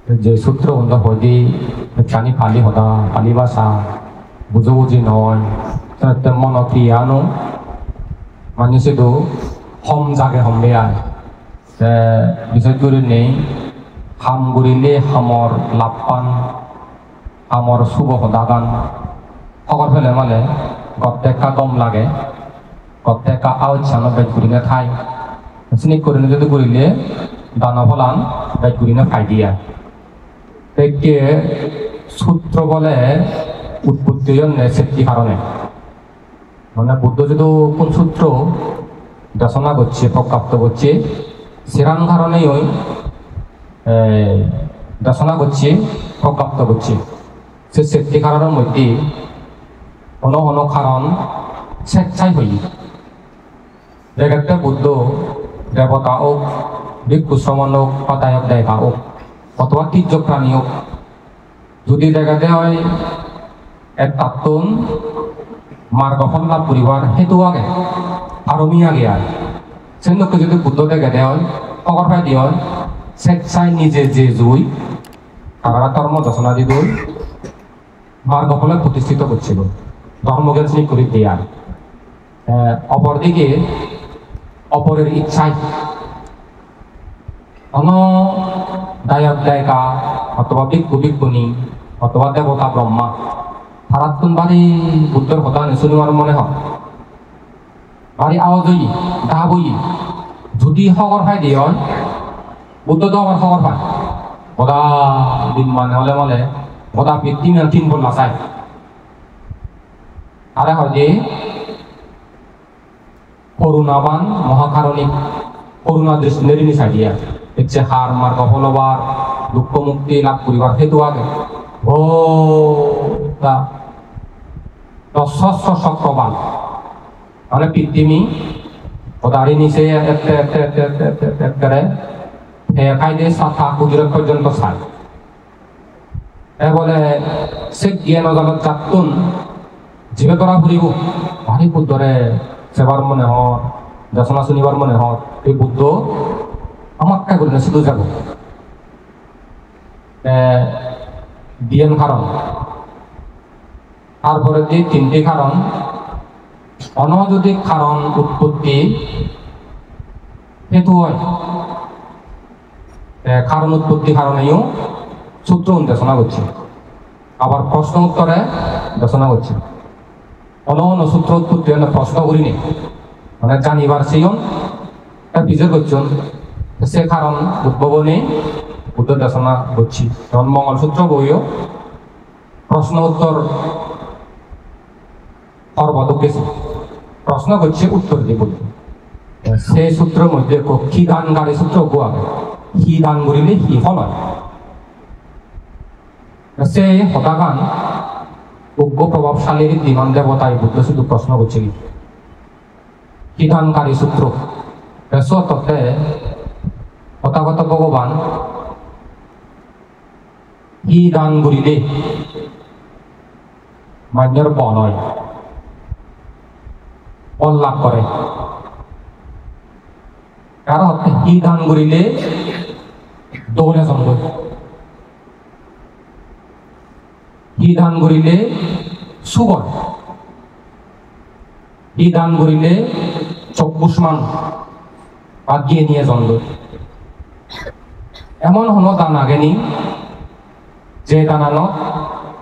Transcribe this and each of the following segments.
যে সূত্র হন্দ হদি জানি পালি হদা পালি ভাষা বুঝো বুঝি নয় মন ক্রিয়ানো মানুষে도 험자게 험배야 বিশেষ নেই হাম গুরিলে হামর লাপান হামর শুভ হদাগান হকর ফেলে মানে গত্তেকা দম লাগে গত্তেকা আউচ্ছানো বেদ গুরিনে খাই স্নিক করিনে যদি গুরিলে দানা ফলান বেদ গুরিনে খাই দিয়া একে সূত্র বলে উৎপত্তি জন্য সেটি কারণে মানে বুদ্ধ যদি কোন সূত্র রচনা করছে প্রকাপ্ত করছে সেরান কারণেই ওই রচনা করছে প্রকাপ্ত করছে সে সেটি কারণের মধ্যে কোনো কোনো কারণ স্বেচ্ছাই হই একটা বুদ্ধ দেবতা হোক ভিক্ষু শ্রমণ হোক পাতায়ক দেয়তা হোক অথবা তীর্য প্রাণী হোক যদি দেখাতে হয় এক তাত্তুন মার্গফল লাভ করিবার হেতু আগে আরমি আগে আর সেই লোককে যদি বুদ্ধ দেখাতে হয় অগর পাই দিয়ে হয় স্বেচ্ছায় নিজে যে জুই তারা ধর্ম দর্শনা দি দই মার্গফলে প্রতিষ্ঠিত করছিল ধর্মজ্ঞান শ্রী করে দেয়ার অপরদিকে অপরের ইচ্ছায় অন দায়ক দায়িকা অথবা ভিক্ষু ভিক্ষুণী অথবা দেবতা ব্রহ্মা হারাত্তুন বাড়ি বুদ্ধর কথা শুনিবার মনে হয় বাড়ি আওয়াজই দা বই যদি খবর পাই দিয়ে হয় বুদ্ধ তো আমার খবর পায় সদা দিন মানে হলে মানে সদা তিন তিন বললা চাই আরে হয় যে করুণাবান মহাকারণিক করুণা দৃষ্টি নেরিনি সাইডিয়া দেখছে হার মার্গ ফলবার দুঃখ মুক্তি লাভ করিবার হেতু আগে ও সহস্র চক্রবাল মানে পৃথিবী ওদারি নিচে খাই দিয়ে সাথা কুদিরক পর্যন্ত চাই বলে সে জ্ঞান জগৎ চাতুন জীবে করা ফুরিব ভারী বুদ্ধরে সেবার মনে হত দর্শনা শুনিবার মনে হত এই বুদ্ধ আমার কা করি না শুধু যাব দিয়েন কারণ তারপরে যে তিনটি কারণ অনযৌতিক কারণ উৎপত্তি হেতু হয় কারণ উৎপত্তি কারণেও সূত্র দেশনা করছে আবার প্রশ্ন উত্তরে দেশনা করছে অন্য সূত্র উৎপত্তি প্রশ্ন করিনি মানে জানিবার সেই বিজয় করছেন সে কারণ উদ্ভাবনে বুদ্ধ দেশনা করছি যেমন মঙ্গলসূত্র বইও প্রশ্ন উত্তর সর্বাধিক বেশি প্রশ্ন করছে উত্তর দিব সেই সূত্রের মধ্যে কি দানকারী সূত্র গোয়া কি দান করিলে কি ফল হয় সে হতাগান উগ্র প্রভাবশালী দিমান দেবতাই বুদ্ধ শুধু প্রশ্ন করছে কি দানকারী সূত্র তত্ত্বে হতাগত ভগবান কি দান করিলে মান্যর বল হয় ফল লাভ করে কারণ হচ্ছে কি দান করিলে দৌড়ে জন্ম কি দান করিলে সুবল কি দান করিলে চব্বুষ্মান বাদ দিয়ে নিয়ে জন্ম এমন হলো দান আগেনি যে দানানো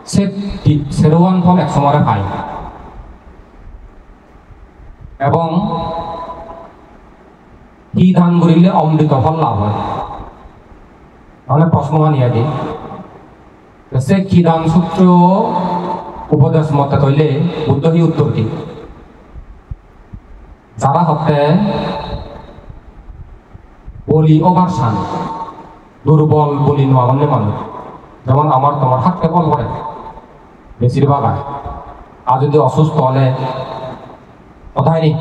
সে সেরোয়ান ফল এক সময় পায় এবং কি দান করিলে অমৃত ফল লাভ হয় তাহলে প্রশ্ন মানিয়া দিই সে কি দান সূত্র উপদেশ মতে তৈলে বুদ্ধই উত্তর দিই যারা হতে বলি ওভারসান দুর্বল বলি নোয়া মানুষ যেমন আমার তোমার হাতকে বল করে বেশিরভাগ আর যদি অসুস্থ হলে কথাই নি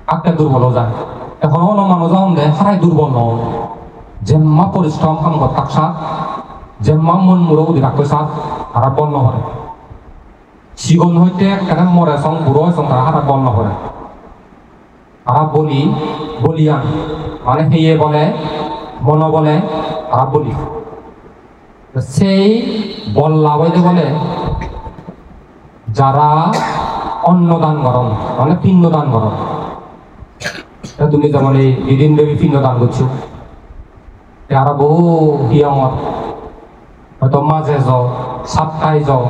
হাতকে দুর্বল যায় এখন মানুষ যাও দে হারাই দুর্বল ন যেমা পরিশ্রম কাম কর থাকসা যেমা মন মুরো উদি রাখতে সাত হারা বল নহরে সিগন হইতে কেন মরে সং বুড়ো সং তারা হারা বল নহরে হারা বলিয়ান মানে হেয়ে বলে মন বলে হারা বলি সেই বল লাভ হইতে বলে যারা অন্নদান করন মানে পিণ্ডদান করন। তুমি যেমন এই দিন দেবী পিণ্ডদান করছো, আর বহু হিয়মত হয়তো মাঝে যাও, সাপ্তাহে যাও,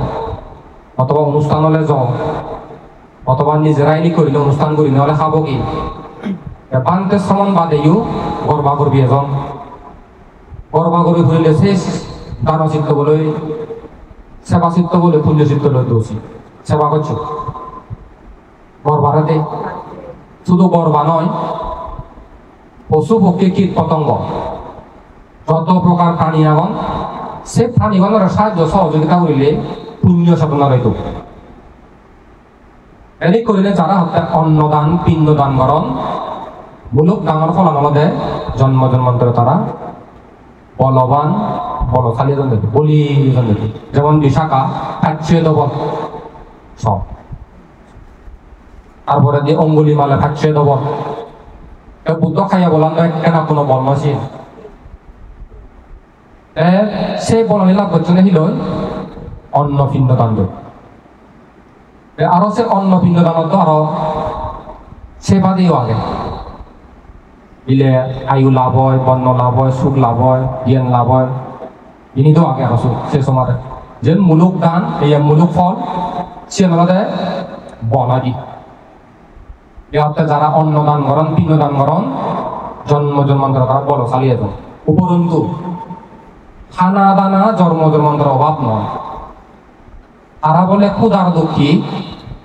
অথবা অনুষ্ঠানলে যাও, অথবা নিজেরাই করিলে অনুষ্ঠান করি নহলে খাব কি পান্তে সমান বাদেও গর্বা করবি এজন গর্বা করি ফুরিলে শেষ দান চিত্ত বলে সেবা চিত্ত বলে পুণ্য চিত্ত লই দোষী সেবা করছো গর্বারে শুধু গর্বা নয়, পশু পক্ষী কীট পতঙ্গ যত প্রকার প্রাণী আগন সে প্রাণীগণের সাহায্য সহযোগিতা করিলে পুণ্য সাধনা রইত। এনে করিলে যারা হতে অন্নদান পিণ্ডদান করন মূলক ডাঙর ফলাফল দেয় জন্ম জন্মান্তরে তারা বলবান বলশালী এজন দেখি বলি এজন দেখি। যেমন বিশাখা ফাঁচিয়ে দেব সব, তারপরে দিয়ে অঙ্গুলি মালে ফাঁচিয়ে দেব বুদ্ধ খাইয়া বলান কেনা কোনো বর্ণ আছে সে বলনি লাভ করছে না হিল অন্ন পিণ্ডদান আরো সে অন্ন পিণ্ডদান আরো সেবা দিও আগে দিলে আয়ু লাভ হয়, বর্ণ লাভ হয়, সুখ লাভ হয়, জ্ঞান লাভ হয়, ইনি তো আগে আসো সে সময় যে মূলক দান এই মূলক ফল সে নলাদে বনাদি ইয়াতে যারা অন্নদান করেন পিণ্ডদান করেন জন্ম জন্মান্তর তারা বলশালী এজন। উপরন্তু খানা দানা জন্ম জন্মান্তর অভাব নয়, তারা বলে ক্ষুধার দুঃখী,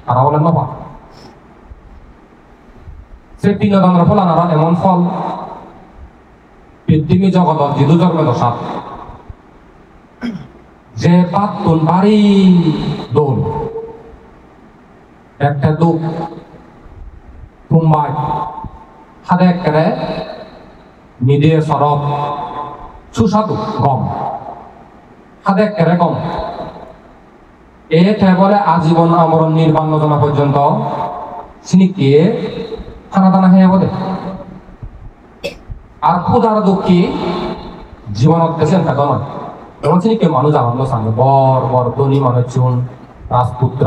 তারা বলে নবা সে পিণ্ডদানের ফল আনারা এমন ফল পৃথিবী জগত যিদু জন্মে দশাত যে পাতুন বাড়ি দোল একটা দুঃখ মুম্বাই হাতে একেবারে নিদে সরব সুস্বাদু গম হাতে একেবারে গম এ বলে আজীবন আমরণ নির্বাণ যোজনা পর্যন্ত সিনিকে খানা দানা খেয়ে বলে। আর ক্ষুধার দুঃখী জীবনত দেশেন থাকা নয়, যেমন সিনিকে মানুষ আনন্দ সামনে বর বর ধনী মানুষ চুন রাজপুত্র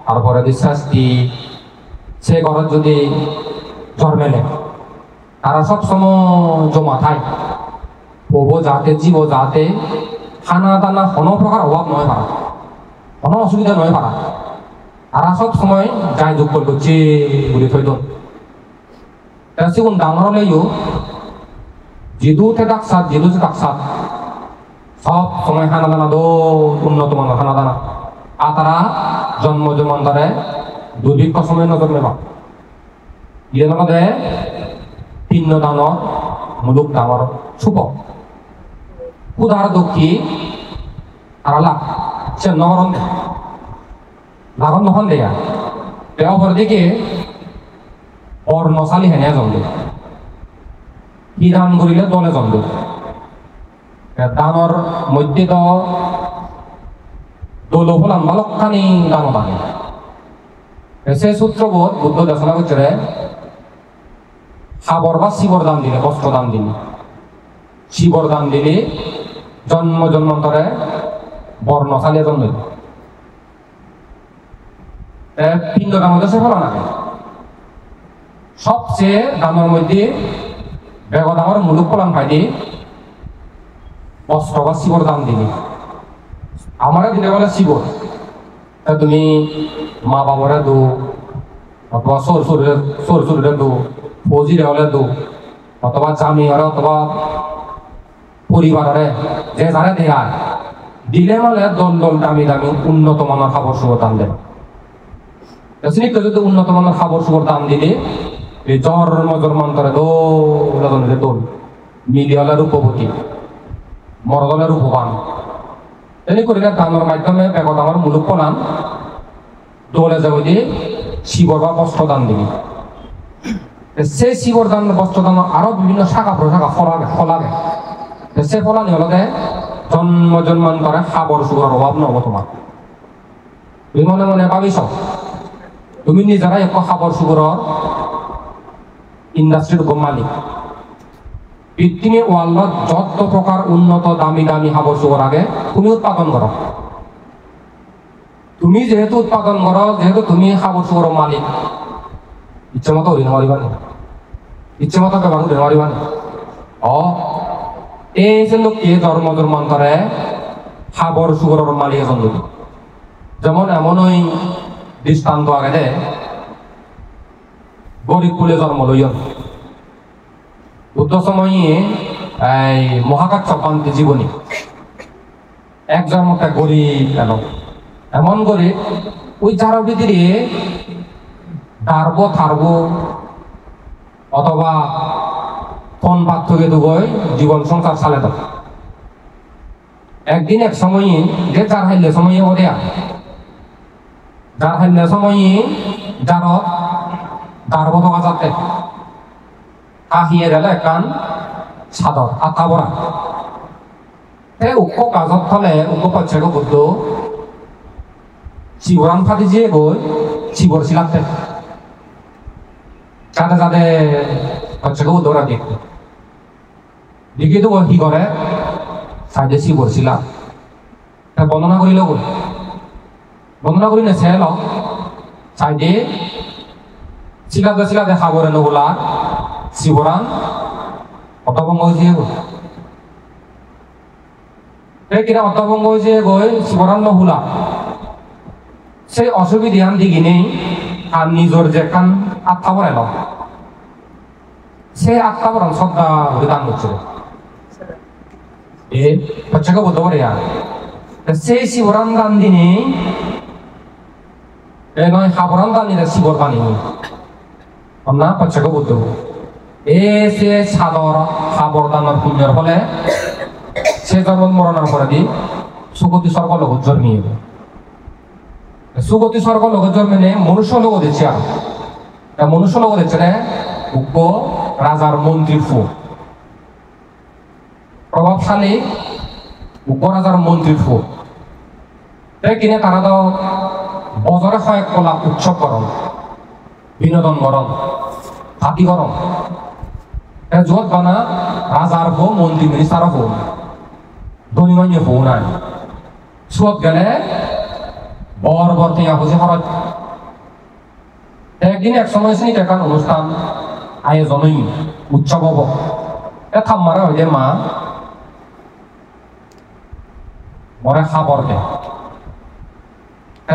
তারপরে শাস্তি সে ঘর যদি জন্মেলে তারা সবসময় জমা থাকে প্রভু যাতে জীব যাতে খানা দানা কোনো প্রকার অভাব নয় পারা, কোনো অসুবিধা নয় পারা, তারা সব সময় যাই যোগ করছে বলে থইল সেগুন ডাঙর হলেও জিদুতে ডাকসাত জিদুতে ডাকসাত সব সময় খানা দানা দো উন্নত মানের খানা দানা আর তারা জন্ম জন্মান্তরে দুর্ভিক্ষ সময় নজর নেবা ইয়ে নদে পিণ্ডদানৰ মূলক ডাঙর শুভ ক্ষুধার দুঃখী তারা লাভ সে নহরণ লাগন নহন দেয়া দেওয়ার দিকে অর্ণশালী হেনে জন্ম কি দান করিলে দলে জন্ম দানৰ মধ্যে তো দোল হলাম বালকখানি দান দানে সে সূত্রবোধ বুদ্ধ দেশনা করছে খাবর বা শিবর দান দিলে বস্ত্র দান দিলে শিবর দান দিলে জন্ম জন্মান্তরে বর্ণশালী জন্ম পিণ্ডদান মধ্যে সে ফলা না সবচেয়ে দামের মধ্যে বেগদামের মূলক ফলান পাই দিয়ে বস্ত্র বা শিবর দান দিলে আমারে দিলে বলে শিবর তুমি মা বাবারে দো অথবা সর সরে দো ফৌজিরে হলে দো অথবা জামি হলে অথবা পরিবারে যে যারে দেয়া দিলে মানে দল দল দামি দামি উন্নত মানের খাবার সুবর দাম দেয় যদি উন্নত মানের খাবার সুবর দাম দিলে এই জন্ম জন্মান্তরে দোল মিলি হলে রূপবতী মরদ হলে রূপবান এনে করিলে দানের মাধ্যমে বেগত আমার মূলক প্রণাম দোলে যাব দিয়ে শিবর বা বস্ত্র দান দিবি সেই শিবর দান বস্ত্র দান আরো বিভিন্ন শাখা প্রশাখা ফলাবে সে ফলানি হলো জন্ম জন্মান্তরে খাবার সুগর অভাব নহব তোমার তুমি মনে মনে ভাবিস তুমি নিজেরাই এক খাবার সুগরের ইন্ডাস্ট্রির মালিক, পৃথিবী ওয়ার্ল্ডত যত প্রকার উন্নত দামি দামি হাবর সুগর আগে তুমি উৎপাদন করো। তুমি যেহেতু উৎপাদন করো, যেহেতু তুমি হাবর সুগর মালিক, ইচ্ছে মতো হইতে পারিবানি, ইচ্ছে মতো ব্যবহার করতে পারিবানি। এই যে লোককে জন্ম জন্মান্তরে হাবর সুগরের মালিক এখন লোক। যেমন এমন ওই দৃষ্টান্ত আগে দে গরিব কুলে জন্ম লইয়ন বুদ্ধ সময়ে এই মহাকাশ পান্তি জীবনী একজন একটা গরিব এল, এমন গরিব ওই যারা ভিতরে দাঁড়বো থারবো অথবা ফোন পাত থেকে দুগই জীবন সংসার চালে তো একদিন এক সময়ে যে যার হাইলে সময়ে ওরে যার হাইলে সময়ে যার দাঁড়বো থাকা যাতে আহিয়ে গেলে কান সাদর আতা বরা তে উক্ক কাজত ফলে উক্ক পয়সাকে বুদ্ধ শিবরান ফাটি যে গই শিবর শিলাতে যাতে যাতে পয়সাকে বুদ্ধরা দেখতে দেখি তো কি করে সাইডে শিবর শিলা বর্ণনা করিল গই বর্ণনা করি না সেল সাইডে শিলাতে শিলাতে খাবরে নগুলা শিবরান অতভঙ্গ হয়েছে কিনা অতভঙ্গ হয়েছে গই শিবরান নহুলা সেই অসুবিধান দিকে নেই আর নিজের যে কান আত্মা বরাইল সে আত্মা বরণ শ্রদ্ধা দান করছিল এ বাচ্চাকে বলতে পারে আর সেই শিবরান দান দিনে নয় হাবরান দান দিনে শিবর বাণী না বাচ্চাকে বলতে সে সাদর হাবর দানের পুণ্যের ফলে সে জন্ম মরণের পরে দি সুগতি স্বর্গ লোক জন্মিয়ে সুগতি স্বর্গ লোক জন্মে মনুষ্য লোক দিচ্ছে আর মনুষ্য লোক দিচ্ছে না উগ্র রাজার মন্ত্রী ফু প্রভাবশালী উগ্র রাজার মন্ত্রী ফু কিনে তারা তো বছরে কয়েক কলা উৎসব করন বিনোদন করন হাতি করন যত বানা রাজার হো মন্ত্রী মিনিস্টার হো ধনী মাইনে হো নাই সুত গেলে বর বর টিয়া বুঝে খরচ একদিন এক সময় শ্রেণী দেখান অনুষ্ঠান আয়োজনই উৎসব হব থাম্মারা হইলে মা বরে খাবার দে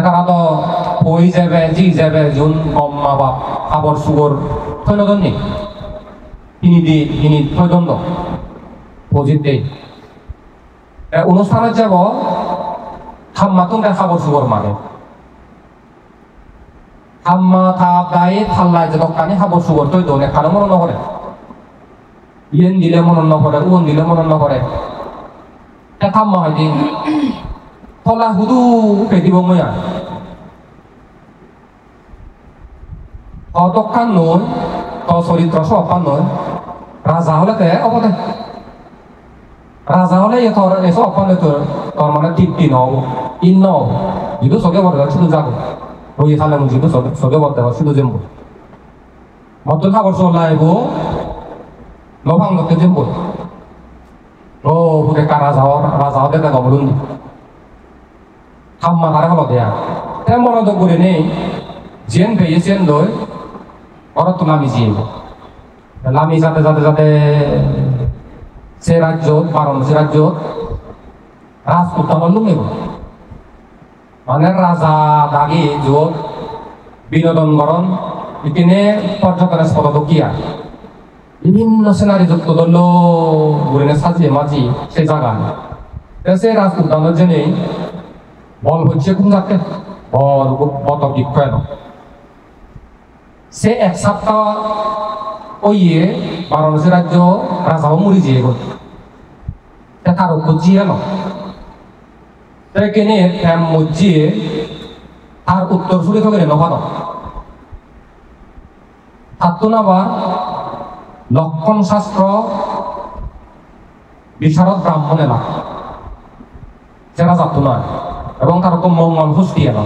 তারা তো হই যাবে জি যাবে যোন গম মা বাপ খাবার সুগর থৈনদন নেই তিনি থৈদণ্ড ফজিত দেই অনুষ্ঠানে যাব থাম্মা তুমি খাবার সুগর মানে থাম্মা থাপ দায়ে থাল্লায় যে দোকানে খাবার সুগর তৈ দোনে খানো মনে নকরে ইয়েন দিলে মনে নকরে উন দিলে মনে নকরে থাম্মা হয় দিন ফলা হুদু পেদিব ময়া দোকান নয় তো চরিত্র সপান নয় রাজা হলে তে অবদে রাজা হলে এসব অপানে তোর মানে তৃপ্তি নব ইন নব যদি সগে বলে শুধু যাবো ওই খালে যদি সগে বলতে হবে শুধু জেম্বো মত খাবার চলাইব নভাং লোকে জেম্বো ও বুকে কা রাজা হতে তা গমলুন থাম্মা তারা হলো দেয়া তে মনোযোগ করে নেই জেন পেয়ে চেন দই অরত নামি জিয়ে লামি যাতে যাতে যাতে সে রাজ্য বারণ সে রাজ্য রাজপুত লুঙ্গিব মানে রাজা দাগি যত বিনোদন করণ ইতিনে পর্যটনের স্পট দকিয়া বিভিন্ন সিনারি যুক্ত দল ঘুরে সাজিয়ে মাঝি সে জায়গা সে রাজপুত দানের জেনে বল হচ্ছে কোন যাতে বল বত বিক্ষয় সে এক সপ্তাহ ওইয়ে বারাণসী রাজ্য রাজাও মরি যেয়ে গেল তারও খুঁজিয়ে ন কেনে ফ্যাম মজিয়ে তার উত্তর সুরে থাকে নভাদ থাকতো বা লক্ষণ শাস্ত্র বিশারদ ব্রাহ্মণ এলা সেরা যাত না এবং তার মঙ্গল হুষ্টি এলা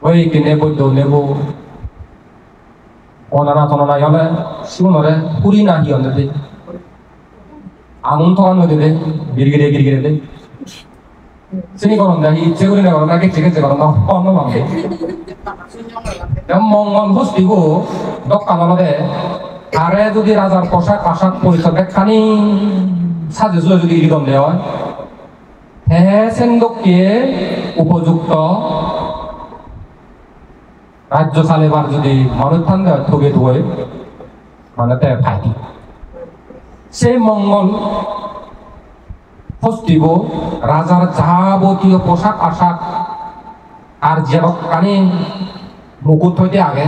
ওই কিনে বৈদ্য নেব অনানা তননা হলে শিবনরে পুরি না হিয়ন দে আগুন থকান নদী দে গিরগিরে গিরগিরে দে চিনি গরম দেয় ইচ্ছে করি না গরম না গেছে গেছে গরম না অন্য মামে মঙ্গল হস্তিব দোকান দে আরে যদি রাজার পোশাক আশাক পরিচয় খানি সাজেছিল যদি ইদম দেওয়া হয় হ্যাঁ সেন্দককে উপযুক্ত রাজ্য চালিবার যদি মনুষ্ঠান দেওয়া ঠগে ঠগে মানে তে ফাইটি সেই মঙ্গল হস্তিব রাজার যাবতীয় পোশাক আশাক আর যেরক কানে মুকুট হইতে আগে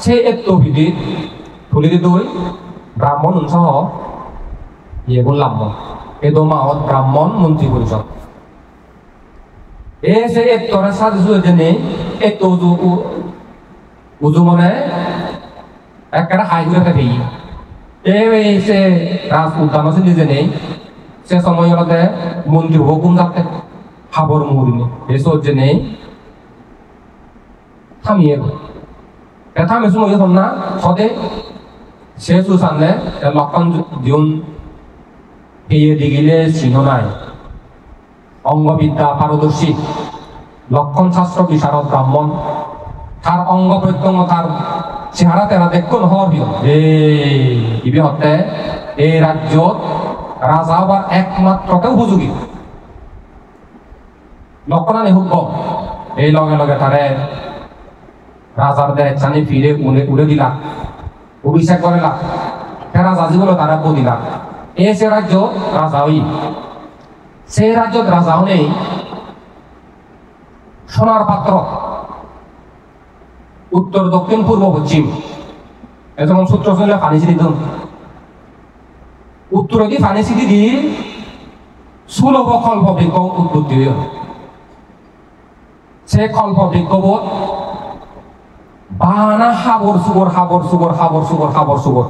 সে একটু বিদিত তুলে দিত ব্রাহ্মণ সহ ইয়ে বললাম এদো মাহত ব্রাহ্মণ মন্ত্রী পরিষদ এ সে একটরে সাজু জেনে একটু উজু মনে একটা হাই করে থাকে এই সে রাজ উদ্যান আছে নিজে নেই সে সময় হলে মন্ত্রী হুকুম যাতে খাবার মুড়িনি এসব যে নেই থামিয়ে থামে সময় যখন না সদে সে সুসানে লক্ষণ দিন পেয়ে দিগিলে চিহ্ন নাই অঙ্গবিদ্যা পারদর্শী লক্ষণ শাস্ত্র বিশারদ ব্রাহ্মণ তার অঙ্গ প্রত্যঙ্গ তার চেহারা তেরা দেখুন হবি এই হতে এই রাজ্য রাজা হবার একমাত্রতে উপযোগী লক্ষণানি হুক এই লগে লগে তারে রাজার দেয় চানি ফিরে উড়ে দিলা অভিষেক করেলা রাজা জীবন তারা দিলা এ সে রাজ্য রাজা হই সেই রাজ্য রাজাও নেই সোনার পাত্র উত্তর দক্ষিণ পূর্ব পশ্চিম যেমন সূত্র শুনলে পানি সিদ্ধি দিন উত্তর দি পানি সিদ্ধি দি সুলভ কল্প বৃক্ষ উৎপত্তি হইল সে কল্প বৃক্ষবোধ বানা হাবর সুবর হাবর সুবর হাবর সুবর হাবর সুবর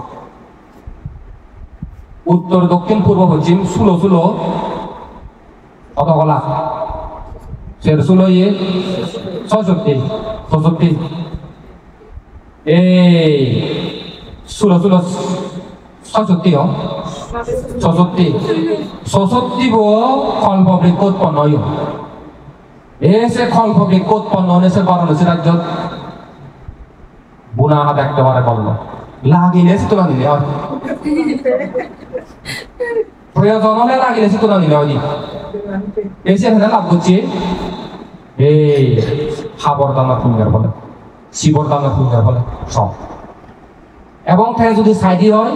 উত্তর দক্ষিণ পূর্ব পশ্চিম সুলো সুলো কতগুলা সে সুলো ইয়ে 66 এই সুলো সুলো 66 কল্প বৃক্ষ উৎপন্ন হইল এসে কল্প বৃক্ষ উৎপন্ন হয়েছে বারাণসী রাজ্য বুনা হাত একেবারে করল লাগিলে চেতনা নিলে প্রয়োজন হলে লাগিলে চেতনা নিলে হয় এসে এখানে লাভ করছি এই হাবর দানা পুণ্যের বলে শিবর দানা পুণ্যের বলে সব এবং তাই যদি সাইডি হয়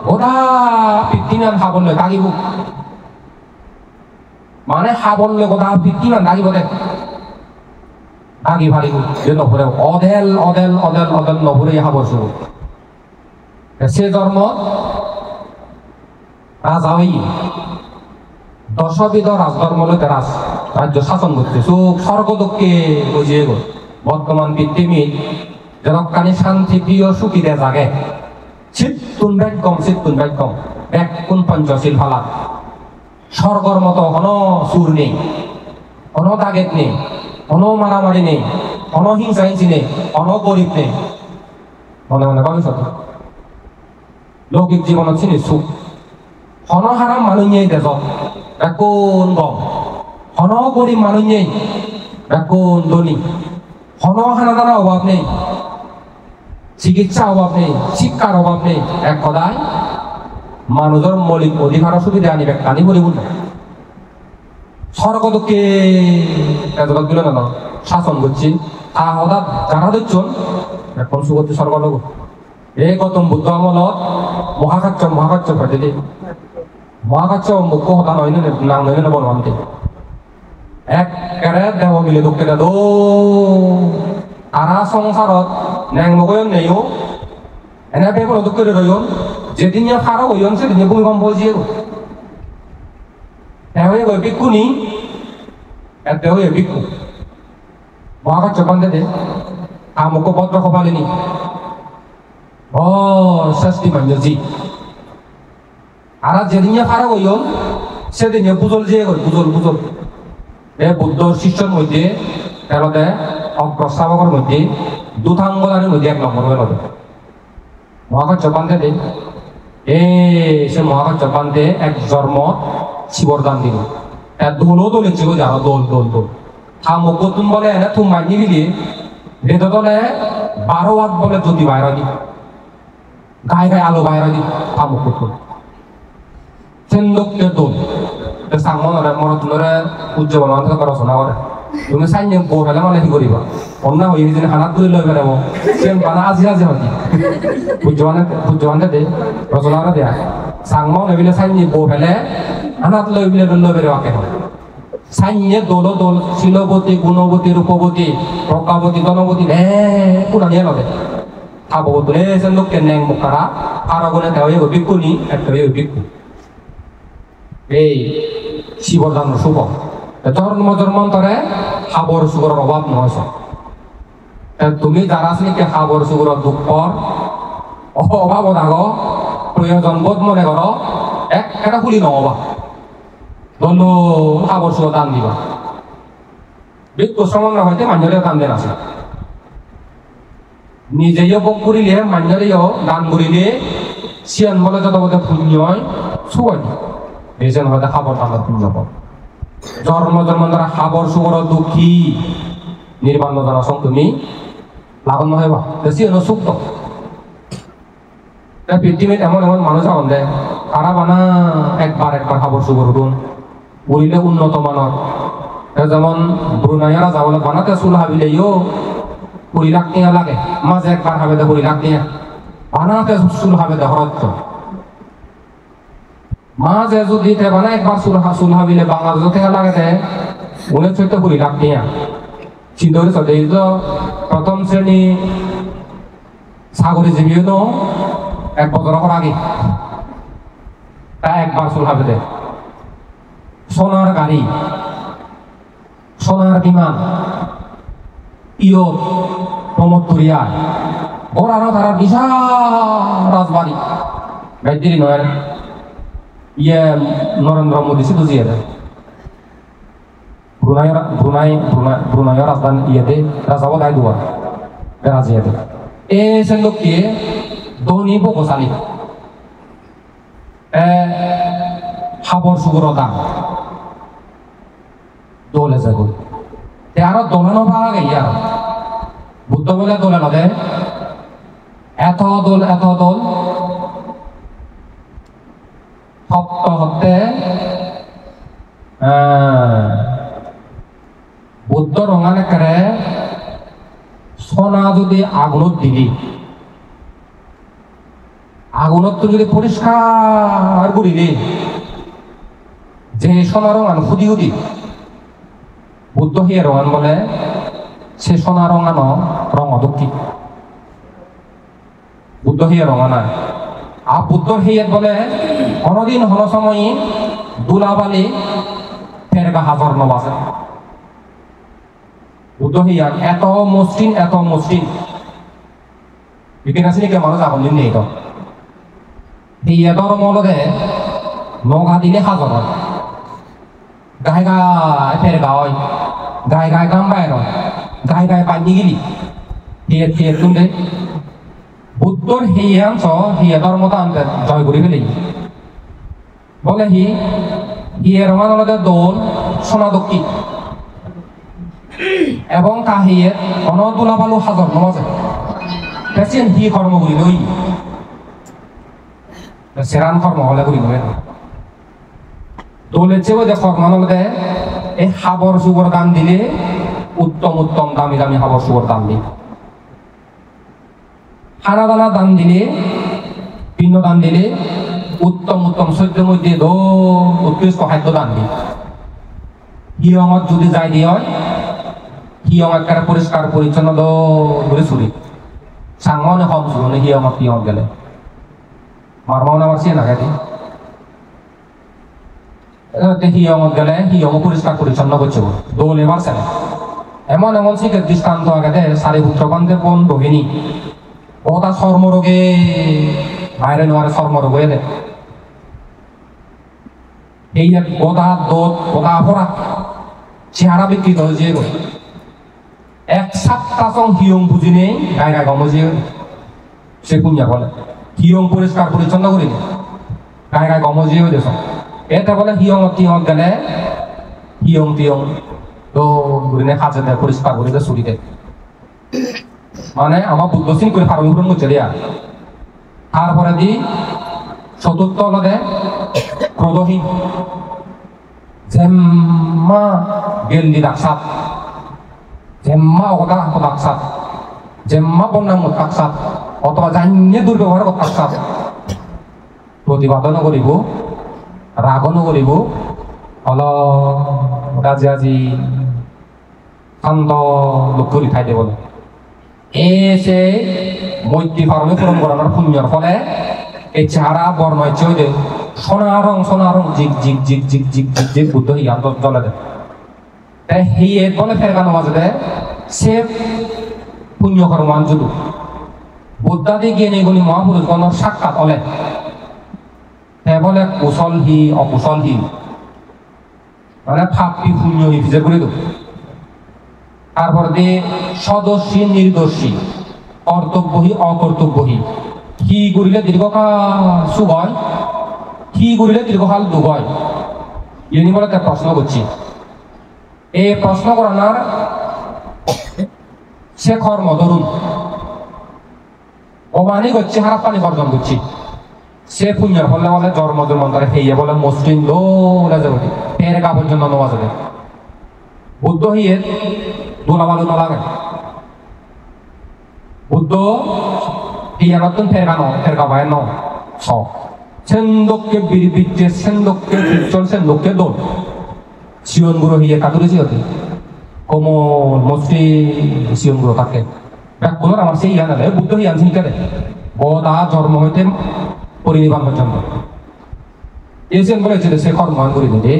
ওটা পিতৃমান হাবলে দাগিব মানে হাবলে গোটা পিতৃমান দাগিব দেখ আগে ভারী যে নভরে অদেল অদেল অদেল অদেল নভরে হাবর শুরু সে জন্ম রাজা হই দশবিধ রাজধর্ম লোকে রাজ্য শাসন করতে সুখ স্বর্গদক্ষে বুঝিয়ে গো বর্তমান পৃথিবীর যেরকম শান্তি প্রিয় সুখী দে জাগে চিত্তুন ব্যাকম এক কোন পঞ্চশীল ফালা স্বর্গর মতো কোনো সুর নেই কোনো দাগেত নেই কোনো মারামারি নেই কোনো হিংসা হিংসি নেই কোনো গরিব নেই মনে মনে ভবিষ্যৎ লৌকিক জীবনত চিনি সুখ হন হারাম মানুষ নেই দেশত এখন গম হন গরিব মানুষ নেই এখন ধনী হন হানাদানা অভাব নেই চিকিৎসা অভাব নেই শিক্ষার অভাব নেই এক কথায় মানুষের মৌলিক অধিকার সুবিধা আনিবে কানি বলি বলবে স্বর্গদকে দিল না শাসন করছি যারা দেখছেন এখন সুগতি স্বর্গলোক এই গৌতম বুদ্ধ আমলত মহাকাচ্য পাঠিয়ে মহাকাচ্য মুখ্য হতা নয় নাম নয় না বলবান্তে এক কেড়ে দেহ মিলে দুঃখে দো তারা সংসারত ন্যাং মগয়ন নেইও এনে বেগুন দুঃখে রইন যেদিন ফারো হইন সেদিন ভূমিকম্প হয়েছে হয়ে গই ভিক্ষুনি এতে হয়ে ভিক্ষু মহাকাচ্য বান্ধে দে আমুক ভদ্র কপালিনী ও শাস্তি মান্যজি আর যেদিন ফারা হইন সেদিন বুজল যে বুজল এ বুদ্ধ শিষ্যর মধ্যে তেরোতে অগ্রশ্রাবকের মধ্যে দুথাঙ্গলারের মধ্যে এক নম্বর হয়ে মহাকাশ বান্ধে দে সে মহাকাশ বান্ধে এক জন্ম শিবর দান দিল দোলও দোলে ছিল যারা দোল দোল দোল থামক তুম বলে এনে তুম মাইনি দিলি বেদ দলে 12 ওয়াট বলে যদি বাইরে দি গায়ে গায়ে আলো বাইরে দি থামক তুম সেন লোককে দোল সাংমন মরতুনরে উজ্জ্বল মানুষ রচনা করে তুমি সাইনে বউ ফেলে মানে কি করিবা অন্য হয়ে যদি হানাত তুলে লই বেড়াবো সেন বানা আজি আজি হতি বুঝজবানে দে রচনা দেয়া সাংমন এবিলে সাইনে বউ ফেলে হানাত লই বেড়াবা কেন সাইনে দোল দোল শিলবতী গুণবতী রূপবতী প্রজ্ঞাবতী ধনবতী পুরা নিয়ে লবে থাকবো তুলে সেন লোককে ন্যাং মুখারা আর আগুনে তেও বিক্ষুনি একটা বিক্ষু এই শিবদান শুভ জন্ম জন্মান্তরে হাবর সুগরের অভাব নয় তুমি যারা আছি কি হাবর সুগর দুঃখর অভাব দাগ প্রয়োজন বোধ মনে করো একটা খুলি নহবা ধন্য হাবর সুগর দান দিবা বিজ্ঞ সমন্বয় হইতে মানুষের দান দেন আছে নিজেও বক করিলে মানুষেরও দান করিলে সিয়ান বলে যত বোধ পুণ্য হয় সুগর বেছেন হয়তো খাবার তাহলে পুণ্য পাবো জন্ম জন্মান্তরে হাবর সুগর দুঃখী নির্বাণ জনাসং তুমি লাভন নহয় বা বেশি সুখ তো পৃথিবীত এমন এমন মানুষ আন দে তারা বানা একবার হাবর সুগর উঠুন উড়িলে উন্নত মানের যেমন ব্রুনাইয়ারা যাবলে বানাতে চুল হাবিলেও 20 লাখ টাকা লাগে মাঝে একবার হাবে দে 20 লাখ টাকা বানাতে চুল হাবে দে হরত মাঝে যদি বানা একবার চুল হাবিলে বাংলাদেশ থেকে লাগে দে 20 লাখ টাকা চিন্তা করে চলতে প্রথম শ্রেণী সাগরী জীবীও 1 বছর আগে তা একবার চুল হাবে দে সোনার গাড়ি সোনার বিমান ইয়ত প্রমোদপুরিয়া ওরানো তারা বিশাল রাজবাড়ি গাইদিরি নয় ইয়ে নরেন্দ্র মোদী সিধু জিয়ে দেয় ব্রুনাইয়ের রাজধানী ইয়েতে রাজাও দায় দুয়ার রাজিয়াতে সে লোককে ধনী বকশালী হাবর সুগর দাম দোলে যাগো আরো দোলানো ভাগ এই আর বুদ্ধ বলে দোলে নদে এত দোল সপ্ত হতে বুদ্ধ রঙানে করে সোনা যদি আগুনত দিলি আগুনত যদি পরিষ্কার করিলি যে সোনা রঙান খুদি খুদি বুদ্ধ হিয়ে রঙান বলে সে সোনা রঙানো রঙ অদক্ষী বুদ্ধ হিয়ে রঙানা আর বুদ্ধ হিয়ে বলে অনদিন হন সময় দুলাবালি ফেরগা হাজার নবাসে বুদ্ধ হিয়া এত মসৃণ বিজ্ঞান আছে নাকি মানুষ আগন দিন নেই তো হিয়া ধর্ম লগে নগা দিলে হাজার হয় গায়ে গায়ে ফেরগা হয় গায়ে গায়ে গাম বাইর গায়ে গায়ে পানি গেলি হিয়ে তুমে বুদ্ধর হিয়াংশ হিয়া ধর্মতা আনতে জয় করে ফেলি বলে হিয়ে রঙান দোল সোনা দক্ষী এবং কাহিয়ে অনদুলা বালু হাজার নমাজে পেছেন হি কর্ম করি লই সেরান কর্ম হলে করি লই দোলের চেয়েও যে কর্ম দে এই হাবর সুগর দাম দিলে উত্তম দামি হাবর সুগর দাম দিলে খানা দানা দান দিলে পিণ্ড দান দিলে উত্তম সত্যের মধ্যে উৎকৃষ্ট খাদ্য দান দিলে হিয়ঙত যদি যাই দিয়ে হয় হিয়ং একটা পরিষ্কার পরিচ্ছন্ন ধরে চুরি সাংমনে কম চুরনে হিয়ঙত গেলে মারমাও আমার সে নাগাদি হিয়ঙত গেলে হিয়ং পরিষ্কার পরিচ্ছন্ন করছে দোল এবার ছেলে এমন শিখে দৃষ্টান্ত আগে সারি পুত্র বান্ধে বোন রোহিণী ওটা চর্মরোগে বাইরে নোয়ারে চর্মরোগ হয়ে দেয় এই গোদা দোধ গোদা ভরা চেহারা বিক্রি করে যে এক সাতটা সং হিয়ং বুঝি নেই গায়ে গায়ে গমজিয়ে সে কুঞ্জা বলে হিয়ং পরিষ্কার পরিচ্ছন্ন করি গায়ে গায়ে গমজি হয়ে দেশ এটা বলে হিয়ং টিয়ং গেলে হিয়ং টিয়ং তো ঘুরিনে খাজে দেয় পরিষ্কার করে দেয় ছুরি দেয় মানে আমার বুদ্ধ সিং করে ফার্মি ফুরন করছে দিয়া তারপরে দি চতুর্থ হলো দে ক্রোধহীন জেম্মা গেল্লি ডাকসাত জেম্মা অগদা ডাকসাত জেম্মা বন্যাম ডাকসাত অথবা জানিয়ে দুর্ব্যবহার ডাকসাত প্রতিবাদনও করিব রাগনও করিব হল রাজি আজি শান্ত লক্ষ্য লিখাই দে বলে এসে মৈত্রী ফার্মে পূরণ করানোর পুণ্যর ফলে এই চেহারা বর্ণ চলে সোনা রং জিগ জিগ জিগ জিগ জিগ জিগ জিগ বুদ্ধ হিয়ান জ্বলে দেয় তাই হিয়ে বলে ফেরগানো মাঝে দেয় সে পুণ্য কর্মান যুদু বুদ্ধাদি জ্ঞানী গুণী মহাপুরুষ গণর সাক্ষাৎ হলে হে বলে কুশল হি অকুশল হি মানে ফাপি পুণ্য হি ফিজে করে দেব তারপর দিয়ে সদস্যী নির্দোষী কর্তব্যহী অকর্তব্যহী কি করিলে দীর্ঘকাল সুখ হয় কি করিলে দীর্ঘকাল দুঃখ হয় ইনি বলে তার প্রশ্ন করছি এই প্রশ্ন করানোর সে কর্ম ধরুন অমানি করছে হারা পানি বর্জন করছি সে পুণ্যের ফলে বলে জন্ম জন্মান্তরে হেয়ে বলে মসৃণ দৌড়ে যাবে ফের কাপড় জন্য নেওয়া যাবে বুদ্ধ হিয়ে দোলাবালু না লাগে বুদ্ধ হিয়ার নতুন ফেরগানো ফেরগাবায় ন ছ সেন্দককে বিরবিচ্ছে সেন্দককে বিচল সেন্দককে দোল শিওন গুরু হিয়ে কাতুরেছি হতে কোমল মসৃণ শিওন গুরু থাকে ব্যাকুলর আমার সেই ইয়ান বুদ্ধ হিয়ান চিনতে দেয় বদা জন্ম হইতে পরিনির্বাণ পর্যন্ত এসেন বলেছে সে কর্মান করি দে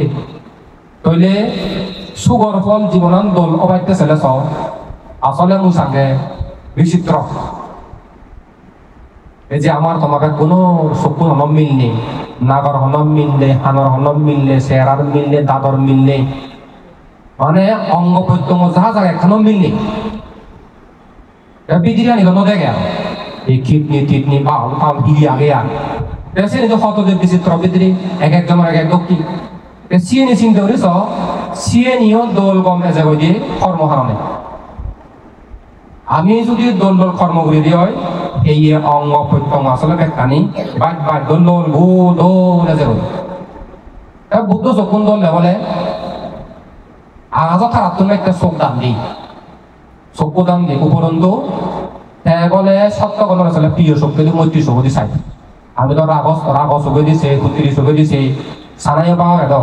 তইলে সুগর ফল জীবনান দোল অবাইতে ছেলে স আসলে মুসাঙ্গে বিচিত্র এই যে আমার তোমাকে কোনো শকুন হনম মিললে নাগর হনম মিললে হানর হনম মিললে শেরার মিললে দাদর মিললে মানে অঙ্গ প্রত্যঙ্গ যাহা জায়গা এখানেও মিললে বিদিরানি গণ দেখে এই কিডনি বাউল ফাউল হিলি আগে আর সে নিজে হতদের বিচিত্র বিদ্রি এক একজনের এক এক দক্ষি সিএনি চিন্তা করিস সিএনিও দোল গম এজে গই দিয়ে কর্ম হারানে আমি যদি দোল দোল কর্ম করে দিয়ে হয় এই অঙ্গ প্রত্যঙ্গ আসলে ব্যাখ্যানি বাইক বাইক দোল দোল ভূ দোল এজে গই বুদ্ধ চকুন দোল বলে আজ খারাপ তুমি একটা চোখ দাম দিই চকু দাম দিই উপরন্তু বলে সত্য কথা আসলে প্রিয় শক্তি মৈত্রী শক্তি চাই আমি তো রাগ চোখে দিছে কুতিরি চোখে দিছে সানাই পাওয়া গেল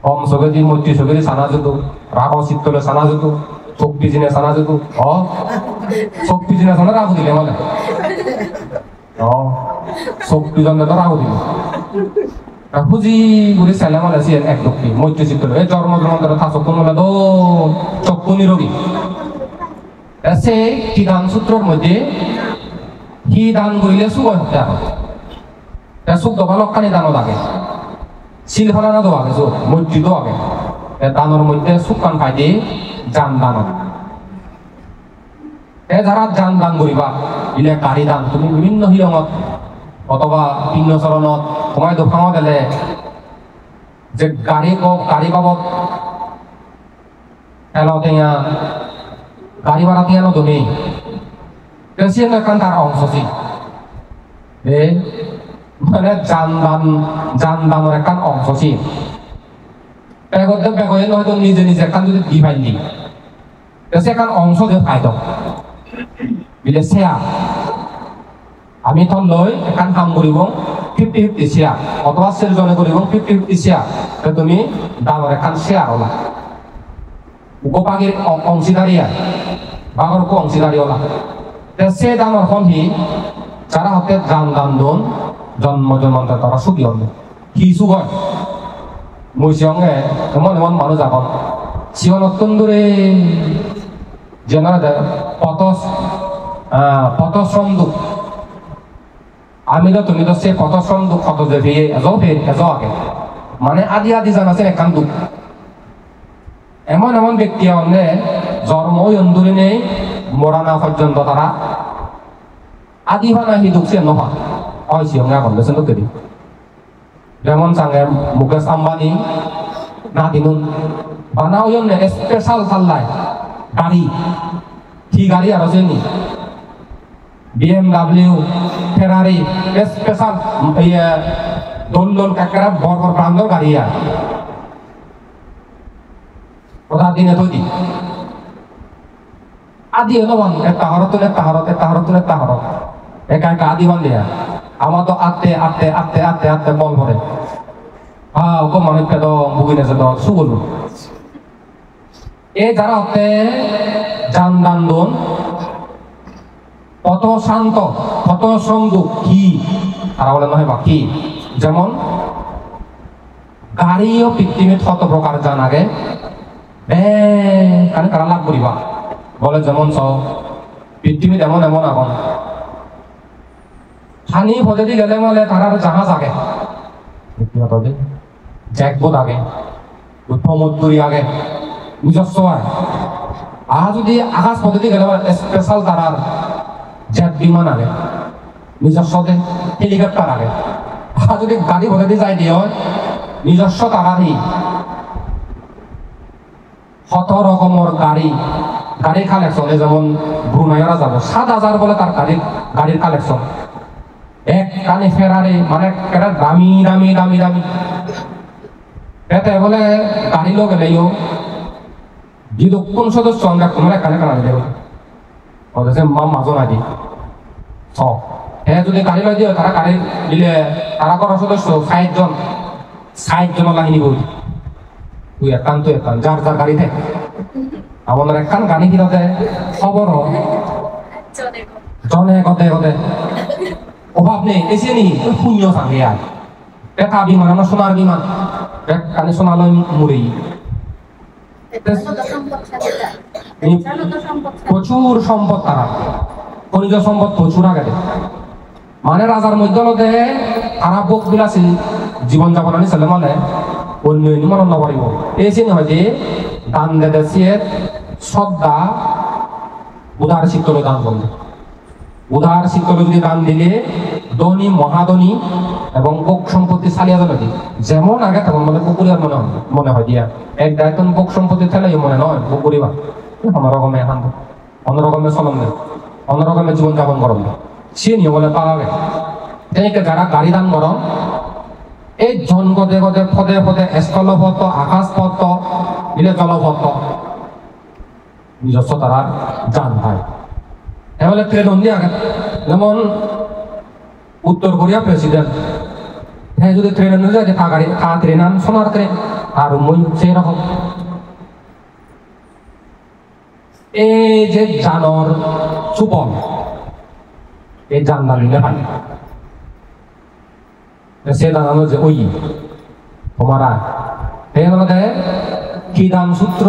কম চোখে দি মৈত্রী চোখে দি সানা যেত রাগ চিত্তলে সানা যেত চোখ পিজিনে সানা যেত চোখ পিজিনে সানা রাগ দিলে মানে চোখ পিজনে তো রাগ দিলে খুঁজি ঘুরে ছেলে মানে এক দক্ষি মৈত্রী চিত্তলে এই জন্ম জন্মান্তরে থাকো কোনলে তো চক্ষু নিরোগী সে কি দান সূত্রের মধ্যে কি দান করিলে সুখ হতে হবে সুখ দফা লক্ষানি দানও লাগে শিল ফলানা দো আগে চোখ মৈত্রী দো আগে দানের মধ্যে সুখ কান খাই দিয়ে যান দান যারা যান দান করিবা ইলে গাড়ি দান তুমি বিভিন্ন হিয়ঙত অথবা ভিন্ন চৰণত সোমাই দোকানত দিলে যে গাড়ী বাবদ এলাওটেঙা গাড়ি ভাড়া দিয়ে না তুমি কেসিয়েন এখান তার অংশ ছিল মানে যান দানের এখান অংশ ছিল বেগতে হয়তো নিজে নিজে এখান যদি দি ফাইলি সে এখান অংশ দিয়ে ফাইদ বিলে শেয়ার আমি তল লৈ এখান কাম কৰিব 50-50 শেয়ার অথবা সেজনে কৰিব 50-50 শেয়ার তুমি দানের এখান শেয়ার হলা উপভাগের অংশীদারি বাঘর অংশীদারি হলা সে দানের ফল হি যারা হাতে দান দন জন্ম জন্মান্তর তারা সুখী হবে কি সুখ হয় মহিষি অঙ্গে এমন এমন মানুষ এখন জীবন অত্যন্ত যেন পথশ্রম দুঃখ আমি তো তুমি তো সে পথশ্রম দুঃখ কত যে ফিরে এজ আগে মানে আদি জানাছে একান দুঃখ এমন এমন ব্যক্তি অন্যে জন্ম অন্ধুরি নেই মরা না পর্যন্ত তারা adi hana hidup sih noha oi siang ya kon besen tuh tadi যেমন sange Mukesh Ambani na dinun banao yon ne special sallai গাড়ি কি গাড়ি আর আছে নি BMW Ferrari special iya dol kakara bor brandor গাড়ি আর ওটা দিনে তো দি আদি হলো মান একটা হরতুন একা একা আদি বান দিয়া আমার তো আত্তে বল ভরে ওকে মানুষকে তো বুঝিনে তো সুগুলো এ যারা হতে জান দান দোন কত শান্ত কত সঙ্গু কি তারা বলে নয় বা কি যেমন গাড়িও পৃথিবীতে কত প্রকার জান আগে কানে কারা লাভ করিবা বলে যেমন সব পৃথিবীতে এমন এখন পানি পদ্ধতি গেলে মানে তারার জাহাজ আগে জ্যাকবোট আগে সমুদ্রী আগে নিজস্ব হয় আর যদি আকাশ পদ্ধতি গেলে স্পেশাল তারার জেট বিমান আগে নিজস্ব হেলিকপ্টার আগে আর যদি গাড়ি পদ্ধতি যাই দিয়ে হয় নিজস্ব তারারই কত রকমের গাড়ির কালেকশন যেমন ব্রুনাইরা যাব 7,000 বলে তার গাড়ির কালেকশন এক কানে ফেরারি মানে একটা দামি এতে বলে গাড়ি লোক এলেও যদি কোন সদস্য আমরা কোনো কানে দেব ওদের মাজন আদি সব হ্যাঁ যদি গাড়ি লয় দিও তারা গাড়ি দিলে তারা করা সদস্য 60 জন লাগি নিব তুই একান যার গাড়ি দেয় আমাদের একখান গাড়ি কিনতে খবর জনে গদে অভাব নেই এসে নি শূন্য সাঙ্গে আর এটা বিমান আমার সোনার বিমান কানে সোনালয় মুড়ি প্রচুর সম্পদ তারা খনিজ সম্পদ প্রচুর আগে মানে রাজার মধ্যে তারা বোক বিলাসী জীবনযাপন আনি ছেলে মানে অন্য মনে নকরিব এসে নি হয় যে দান দেশে শ্রদ্ধা উদার শিক্ষলে দান করবে উদার শিক্ষলে যদি দান দিলে ধনী মহাধনী এবং বোক সম্পত্তি চালিয়ে যাবে যেমন আগে তেমন মানে পুকুরিয়ার মনে হয় দিয়া এক দায়িত্ব বোক সম্পত্তি ঠেলাই মনে নয় পুকুরিবা অন্যরকমে অন্যরকমে চলন দেয় অন্যরকমে জীবনযাপন করব সে নিয়ে বলে পাওয়া যায় তেনেকে যারা গাড়ি দান করম এই জন গদে পদে স্থলপথ আকাশপথ দিলে জলপথ নিজস্ব তারা যান পায় এবারে ট্রেন দিয়ে আগে যেমন উত্তর কোরিয়া প্রেসিডেন্ট হ্যাঁ যদি ট্রেনে নিয়ে যায় তা ট্রেন আন সোনার ট্রেন আর মই সেই রকম এই যে জানর সুপন এই জান না নিলে পানি সে দাঁড়ানো যে ওই তোমারা এই আমাদের কি দান সূত্র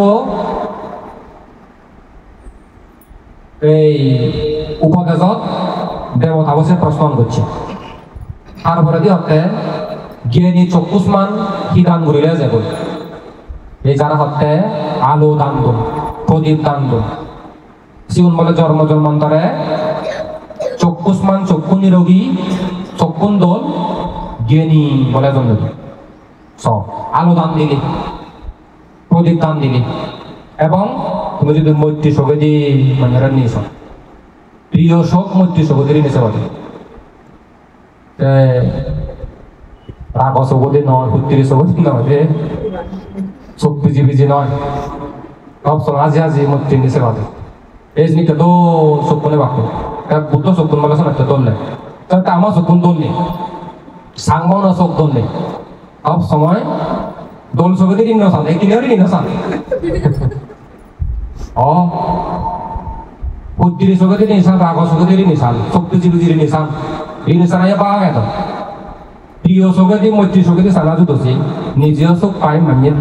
এই উপদেশত দেবতা বসে প্রশ্ন করছে তারপরে দিয়ে হতে জ্ঞানী চক্ষুষ্মান কি দান করিলে যাব এই যারা হতে আলো দান দন প্রদীপ দান দন সিউন বলে জন্মান্তরে চক্ষুষ্মান চক্ষু নিরোগী চক্ষুন দল জ্ঞানী বলে জন্ম সব আলো দান দিলি প্রদীপ দান দিলি এবং তুমি যদি মৈত্রী সগেদি মানে নিয়েছ প্রিয় শোক মৈত্রী সগেদি নিয়েছে বলে রাগ সগদি নয় পুত্রী সগদি নয় যে চোখ বিজি নয় সব আজি মৈত্রী নিয়েছে বলে এই জিনিসটা তো চোখনে বাক্য বুদ্ধ চোখন বলে একটা দললে তাহলে আমার চোখন দল নেই সাংবাও না চোখ দল নেই সব সময় দল সগদি ঋণ সান একিনেও ঋণ সান পুত্রী সগদি নিশান রাগ সগদি নিশান শক্তি জীবী নিশান এই নিশান পাওয়া গেল প্রিয় সগদি মৈত্রী সগদি সানা জুতছি নিজেও চোখ পাই মানিয়ে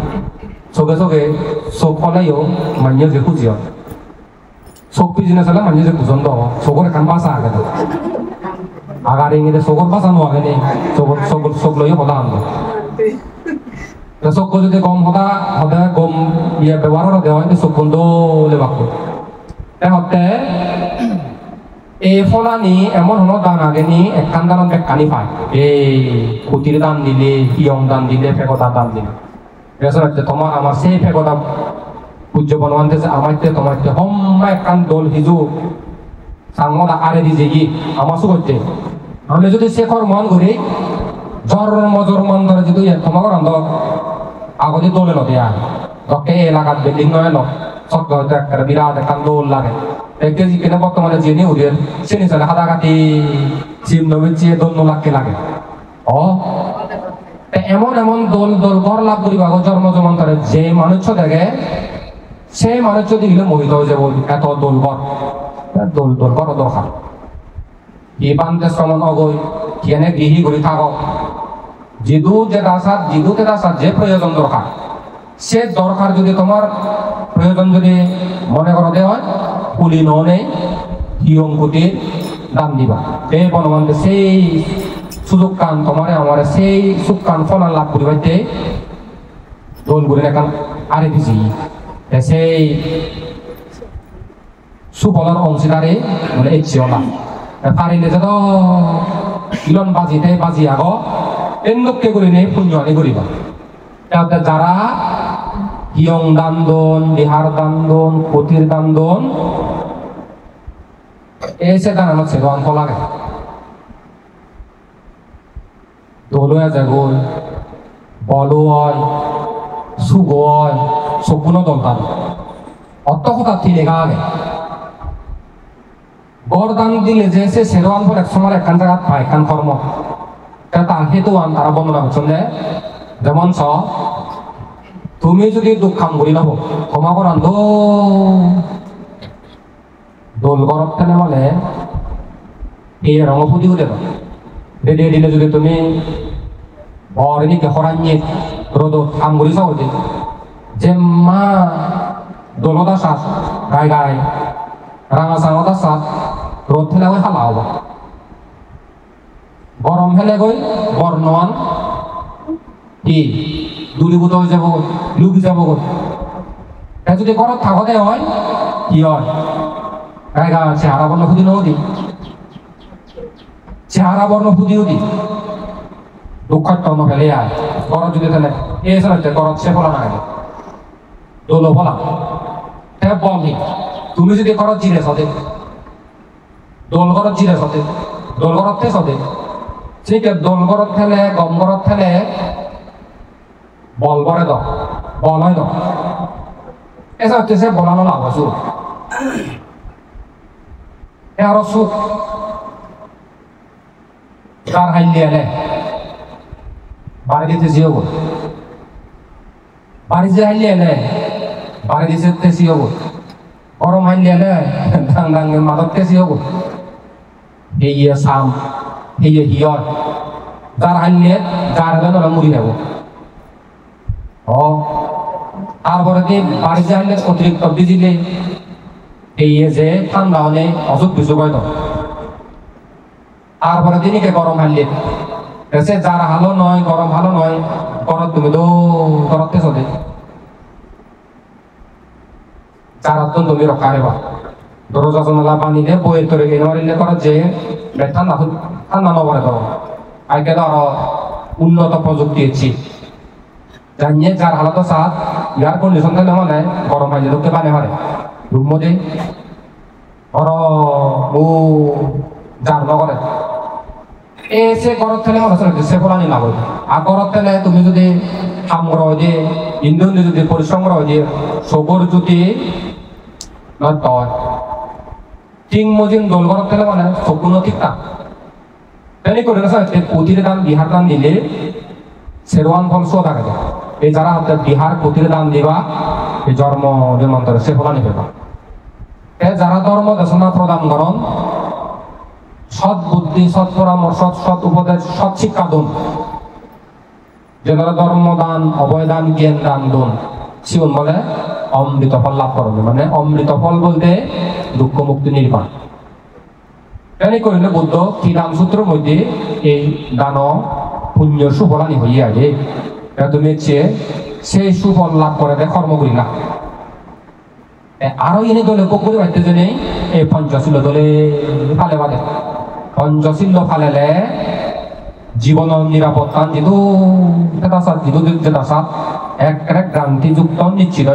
চোখে চোখ ফলাইও মানিয়ে যে খুঁজিও চোখ পিছনে চালে মানিয়ে যে পছন্দ চোখের এখন বাসা আগে আগার ইংরেজি চোখের বাসা নোয়াগে নেই চোখ লইও কথা আনবো চোখ যদি গম সদায় গম ব্যবহার দেওয়া হয় চোখ বন্ধ বাক্য হতে এই ফলানি এমন হলো দান আগে নি একখান দান বেকানি পায় এই কুতির দান দিলে হিয়ং দান দিলে ফেকতা দান দিলে তোমার আমার সেই ফেকতা পূজ্য বনবান্তে আমাইতে তোমাইতে হম্মা একখান দোল হিজু সাংমদা আরে দিছে কি আমার সুগতে আমি যদি শেখর মন করি জন্ম ধরে যদি তোমাকে রান্ধ আগতে দোলে নদী আর তকে এলাকার বিল্ডিং নয় ন সব হয়তো একটা বিরাট একখান দোল লাগে কেজি কিনে বর্তমানে জেনে ওদের চিনি চলে হাতাঘাটি চিম নবীর দোল লাখকে লাগে ও এমন এমন দোল দোল ঘর লাভ করিবা জন্ম ধরে যে মানুষ দেখে সেই মানুষ দিলে মোহিত হয়ে যাবো এত দোল ঘর দোল দোল ঘর দরকার ই বান্ধে শ্রমণ অগৈ কেনে গৃহী করে থাকো জিদু যেটা সাত যে প্রয়োজন দরকার সে দরকার যদি তোমার প্রয়োজন যদি মনে করো দে হয় পুলি নেই হিয়ং কুটির দাম দিবা এই বনবন্ধে সেই সুযোগ কান তোমার আমার সেই সুখ কান ফল লাভ করিবাইতে দোল ঘুরে এখন আরে দিছি সেই সুফলের অংশীদারে মানে ইচ্ছেও না পারিলে যে তো ইলন বাজি আগ এনকে করে নেই পুণ্য আনি করিবা যারা হিয়ং দান্দন বিহার দান্দন পতির দান্দন এসে দান আমার ছেলে অঙ্ক লাগে দোলয়া যাগল বল হয় সুগ হয় সবগুলো দলতাম অত কথা লেখা আগে গড় দান দিলে যে সে সেরোয়ান পর এক সময় একখান জায়গা পায় একখান কর্ম তার হেতু তারা বর্ণনা করছেন যে যেমন তুমি যদি দুঃখ কাম করি নব ক্ষমা করান দোল গরব টেনে মানে এই রঙ ফুটি উঠে দেদে দিলে যদি তুমি বর নিকে হরাইয়ে রোদ কাম করি চাও যে মা দোলদা সাত গায় গায় রাঙা চাঙদা সাত রোদ ফেলে গই হালা হব গরম ফেলে গই বর্ণমান কি দূরীভূত হয়ে যাব লুকি যাব যদি ঘর থাকতে হয় কি হয় গায়ে গা চেহারা বর্ণ ফুদি নদী চেহারা বর্ণ ফুদিও দি দুঃখাট্ট ফেলে আয় ঘর যদি ফেলে এসে ঘর সে ফলা না গেলে দোলো ফলা বলি তুমি যদি ঘর জিরে সদে দোল ঘর জিরে সদে দোল ঘরতে সদে ঠিক দোল ঘরত ফেলে গম ঘরত ফেলে বল করে দাও বল হয় দাও এসা হচ্ছে সে বলানো লাভ আছে আরো সুখ তার হাইলে এলে বাড়ি দিতে জিও বাড়ি যে হাইলে এলে বাড়ি দিতে সিও গরম হাইলে এলে ডাং ডাং মাদকতে সিও এই সাম এই হিয়র যার হাইলে যার হলে মুড়ি যাব তারপরে কি বাড়ি যাইলে অতিরিক্ত বিজিলে এই যে ঠান্ডা হলে অসুখ বিসুখ হয় তারপরে দিনকে গরম হারলে সে যার ভালো নয় গরম ভালো নয় গরম তুমি তো গরমতে চলে যার তুমি রক্ষা নেবা দরজা জানালা পানি দিয়ে বইয়ের তরে মারিলে করার যে ঠান্ডা ঠান্ডা নবরে তো আজকে তো আরো উন্নত প্রযুক্তি এসেছি জানিয়ে যার হালত সাত এয়ার কন্ডিশন থাকলে মানে গরম পাইলে লোককে পানি মারে রুম মধ্যে যার নগরে এসে গরম থেলে মনে হচ্ছে সে ফলানি লাভ হয় আর গরম থেলে তুমি যদি কাম করো যে ইন্ধন যদি পরিশ্রম করো যে সবর যদি নয় টিং মজিন দোল গরম থেলে মানে সম্পূর্ণ ঠিকঠাক তেমনি করে পুঁতির দাম বিহার দাম দিলে সেরওয়ান ফল শো থাকে এই যারা হচ্ছে বিহার পুঁতির দাম দিবা এই জন্ম নিমন্ত্রণ সে ফলানি পেবা যারা ধর্ম দেশনা প্রদান করন সৎ বুদ্ধি সৎ পরামর্শ সৎ উপদেশ সৎ শিক্ষা দন যারা ধর্মদান অভয়দান জ্ঞান দান দন শিবন বলে অমৃত ফল লাভ করবে মানে অমৃত ফল বলতে দুঃখ মুক্তি নির্বাণ এনে করিলে বুদ্ধ কি নাম সূত্রের মধ্যে এই দান পুণ্য সুফলানি হইয়া আগে তুমি চেয়ে সেই সুফল লাভ করে কর্ম করি না আরো এনে দলে করে বাড়তে জন্য এই পঞ্চশীল দলে ফালে বাদে পঞ্চশীল ফালেলে জীবনের নিরাপত্তা যিটো যেটা একেবারে গ্রান্তিযুক্ত নিশ্চিত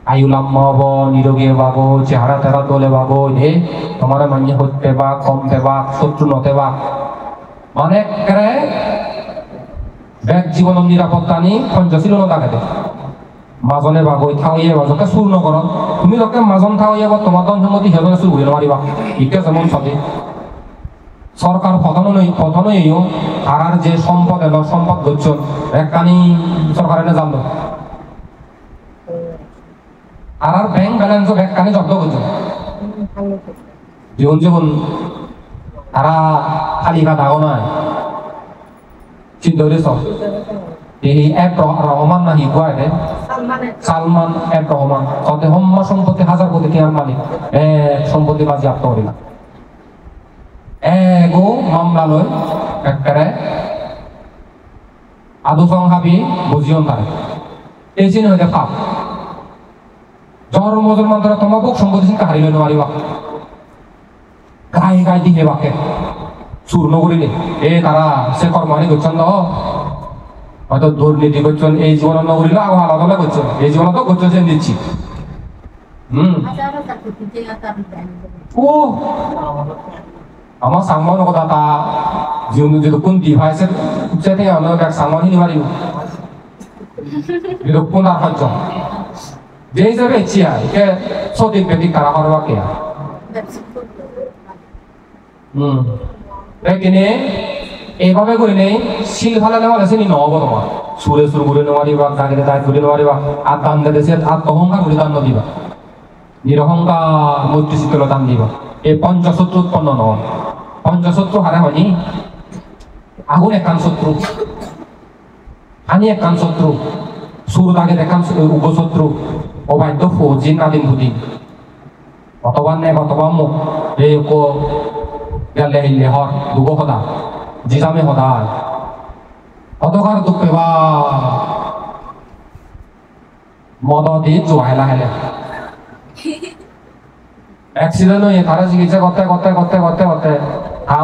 আয়ুলাম্য হব নিরোগী পাবো চেহারা তেরা তোলে পাবো তোমার মান্য হতে বা কমতে বা শত্রু নতে বা মানে একেবারে ব্যাগ জীবনের নিরাপত্তা নি পঞ্চশীল থাকে মাজনে বাগৈ থাওয়ে বাজকে চুর নকর তুমি যখন মাজন থাওয়ে বা তোমার দন সম্মতি সেজনে চুর করে নোৱাৰিবা ইকে যেমন চলে সরকার পতনইও আর যে সম্পদ এলো সম্পদ গচ্ছন একখানি সরকারে না জানলো আর ব্যাংক ব্যালেন্সও একখানি জব্দ করছে জীবন জীবন তারা খালি গা দাগো নয় চিন্তা করে সব এই এক রহমান না হিগুয়া রে সালমান এক রহমান তাতে হম্মা সম্পত্তি হাজার কোটি টাকার মালিক সম্পত্তি বাজেয়াপ্ত করিলা এগো মামলা লয় একেবারে আদুসং হাবি বুঝিও না এই চিহ্ন হইতে পাপ জ্বর মুসলমান ধরে তোমার বুক সম্পত্তি চিন্তা হারিল নোৱাৰিবা গাই গাই দিয়ে বাকে চূর্ণ করিলে তারা সে কর্মানি করছেন ন হয়তো দুর্নীতি করছেন এই জীবন নগরীলে আরো আলাদা করছেন এই জীবন তো করছেন সে দিচ্ছি ও আমার সাংমান কথা তা জীবন যদি কোন ডিভাইসের উচ্চতে আমরা এক সাংমান হিনি পারিব যদি কোন আর হজ্জ যে হিসাবে ইচ্ছি আর কে সঠিক ব্যক্তি কারা করবা কে কিনে এইভাবে করে নেই শিল ফালালে মানে সে নহব তোমার সুরে সুর করে নোৱাৰিবা দাগিলে দাগ করে নোৱাৰিবা আর দান দিলে সে আত্মহংকার করে দান দিবা নিরহংকার মৈত্রী শীতল দান দিবা এই পঞ্চশত্রু উৎপন্ন নয় পঞ্চশত্রু হারে হয়নি আগুন একান শত্রু আনি একান শত্রু সুর দাগে দেখান উপশত্রু অবাধ্য ফৌজি নাদিন ভুদি অথবা নেক অথবা মুখ এই গেলে হর দুগো সদা জিজামে সদায় অতকার দুখ পেবা মদ দি জোয়াই লাহে অ্যাক্সিডেন্ট হয়ে তারা চিকিৎসা করতে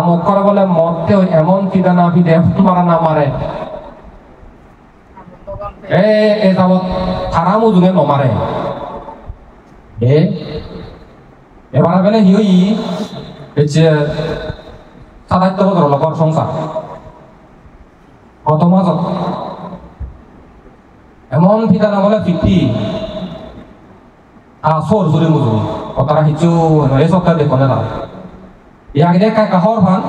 মুখ করে বলে মদতে এমন ফিদা না ফিদে মারা না মারে এ যাবত তারামো যুগে নমারে এবার বেলে হিই যে ৭৭ বছর লগর সংসার কত মাজত এমন ফিদা না বলে ফিফটি সর জুড়ে মুজুরি তারা হিচু এই সপ্তাহে দেখো না তারা ইয়াক দিয়ে কাহর ভান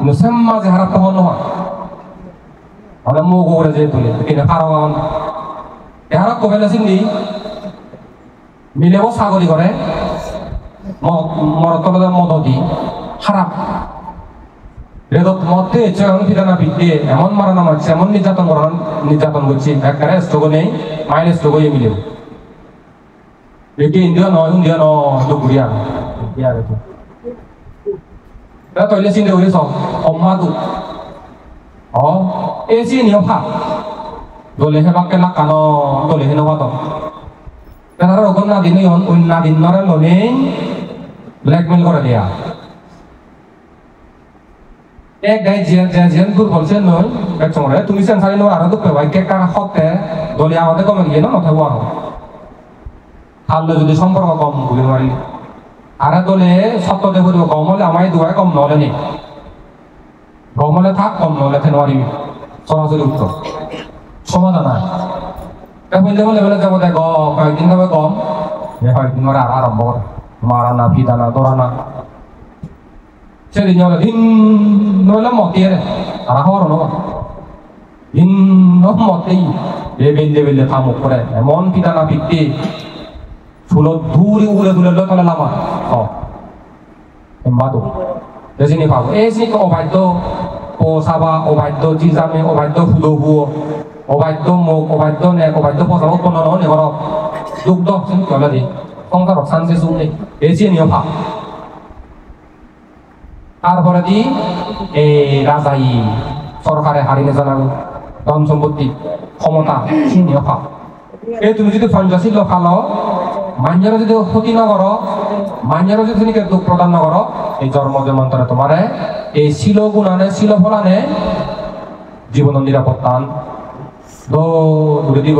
মুসেম মাঝে হারাপ তখন নহয় মানে মুখ করে যে তুলে কিনে ফারো গান এহারক কবেলে চিন্দি মিলেব ছাগলি করে মরতলে মদ দি খারাপ রেদত মতে এমন ফিরানা পিটিয়ে এমন মারানা মারছে এমন নির্যাতন করছি একবারে স্ট্রোক নেই মাইল স্ট্রোক হয়ে মিলেব এটি ইন্ডিয়া নয় দুপুরিয়া তৈলে চিন্তা করে সব অম্মাদু এই যে নিয়ম ভাব দলে হেবাকে লাকানো দলে হেন ভাত তারা ওখান না দিনে অন্য দিন নরে লোনে ব্ল্যাকমেল করে দেয়া এক গাই জিয়ান দুর্বল সে নয় এক সময় তুমি সেন্সারি নো আরো দুঃখ পাই কে কারা হতে দলে আমাদের কমে গিয়ে না নথাবো আরো থাকলে যদি সম্পর্ক কম বুঝে পারি আর দলে সত্যতে বলবো কম হলে আমায় দুয়ায় কম নহলে নেই কম হলে থাক কম নহলে থেন পারিবি সরাসরি উত্তর সমাধান আছে বললে বলে যাবো দেখ কয়েকদিন যাবে কম কয়েকদিন ধরে আর আরম্ভ করে মারা না ফিদা না দৌড়া না সেদিন হলে দিন নইলে মতিয়ে রে আর হওয়ার নবা দিন মতেই বেললে থামুক করে এমন ফিদা না ফিরতে ফুলো দূরে উড়ে তাহলে লামা বাদো এসিনি পাবো এসিনি অবাধ্য ও সাবা অবাধ্য জিজামে অবাধ্য ফুলো হুয়ো অবাধ্য মুখ অবাধ্য নেক অবাধ্য পচা উৎপন্ন নয় নেবার দুগ্ধ চিনি কলে দি সংসার শান্তি সুখ নেই এসিনি ভাব তারপরে দি এই রাজাই সরকারে হারিয়ে জানাবো ধন সম্পত্তি ক্ষমতা চিনি ভাব এই তুমি যদি পঞ্চাশী লোক খালো মাঞ্জর যদি ক্ষতি নকর মাঞ্জর যদি তুমি দুঃখ প্রদান নকর এই জন্ম জন্মান্তরে তোমারে এই শিল গুণানে শিল ফলানে জীবন নিরাপত্তান দূরে দিব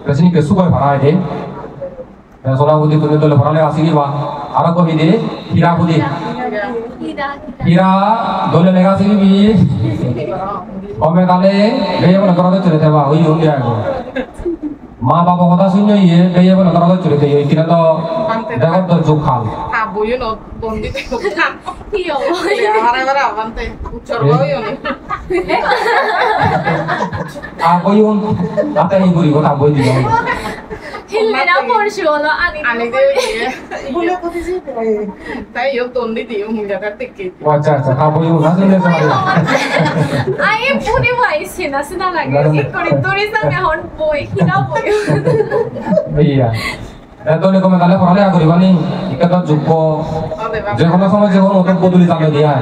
পেছনিকে সুখই ভাড়া দে সোনা বুদ্ধি তুমি দলে ভরালে আসি বা আরো কবি দে হীরা বুদ্ধি হীরা দলে লেখা শিখবি কমে কালে বেয়ে বলে করা চলে দেবা ওই হল মা বাবা কথা শুনে ইয়ে বেয়ে বলে করা চলে দেয় ওই কিনা তো দেখো তো চোখ খাল আবইউন আতে এই করি কথা বই দিল Hilena porsuolo ani তাই ইও তন্দি দিও মুজাটা টিকে আচ্ছা আচ্ছা আবইউন আসলে সবাই Ay puni waisi na sina lagi ikori turista me hon boy hina boy iya এতলে কমে তাহলে পড়ালে করিবানি ইকা যোগ্য যে কোনো সময় যে কোনো নতুন পদুলি জানো দিয়া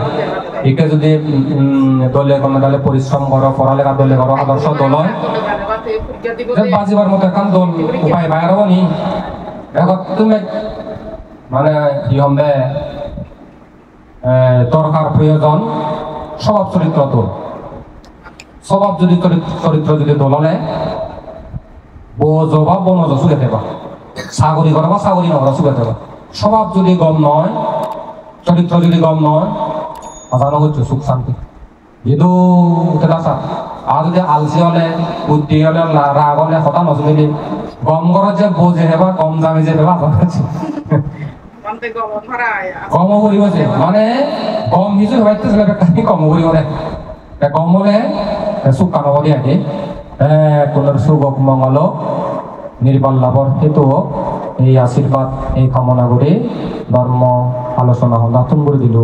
ইকা যদি দলে কমে তাহলে পরিশ্রম করো পড়ালেখা দলে করো আদর্শ দল হয় বাজিবার মতো এখন দল উপায় বাইরও নি এখন তুমি মানে কি হবে দরকার প্রয়োজন স্বভাব চরিত্র তোর স্বভাব যদি চরিত্র যদি দললে বোঝ বা বনজ চুলে দেবা সাগরী করা বা সাগরী নগরা চুলে দেবা স্বভাব যদি গম নয় চরিত্র যদি গম নয় আজানো হচ্ছে সুখ শান্তি যেহেতু আর যদি আলসি হলে বুদ্ধি হলে রাগ হলে হতা নচলিলে গম করার যে বোঝে হেবা গম দামে যে হেবা গম করিব যে মানে গম হিসেবে ভাবতেছিল গম করিব গম হলে সুখ কামাব দিয়ে আগে পুনর শুভ মঙ্গল নির্বাণ লাভর হেতু এই আশীর্বাদ এই কামনা করে ধর্ম আলোচনা হল দাতন করে দিল